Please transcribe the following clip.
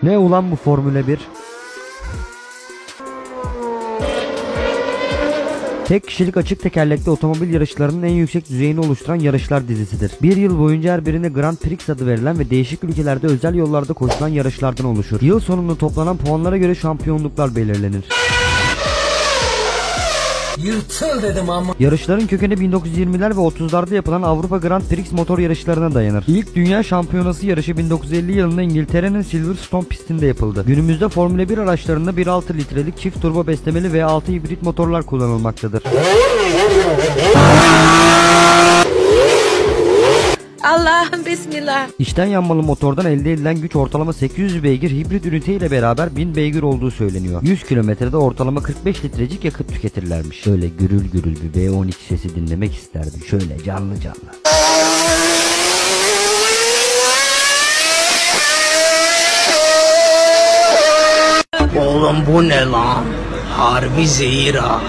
Ne ulan bu Formula 1? Tek kişilik açık tekerlekli otomobil yarışlarının en yüksek düzeyini oluşturan yarışlar dizisidir. Bir yıl boyunca her birine Grand Prix adı verilen ve değişik ülkelerde özel yollarda koşulan yarışlardan oluşur. Yıl sonunda toplanan puanlara göre şampiyonluklar belirlenir. Yırtıl dedim ama. Yarışların kökeni 1920'ler ve 30'larda yapılan Avrupa Grand Prix motor yarışlarına dayanır. İlk Dünya Şampiyonası yarışı 1950 yılında İngiltere'nin Silverstone pistinde yapıldı. Günümüzde Formula 1 araçlarında 1.6 litrelik çift turbo beslemeli V6 hibrit motorlar kullanılmaktadır. Allah'ım bismillah. İçten yanmalı motordan elde edilen güç ortalama 800 beygir, hibrit ünite ile beraber 1000 beygir olduğu söyleniyor. 100 kilometrede ortalama 45 litrecik yakıt tüketirlermiş. Şöyle gürül gürül bir V12 sesi dinlemek isterdim. Şöyle canlı canlı. Oğlum bu ne lan? Harbi zehir ha.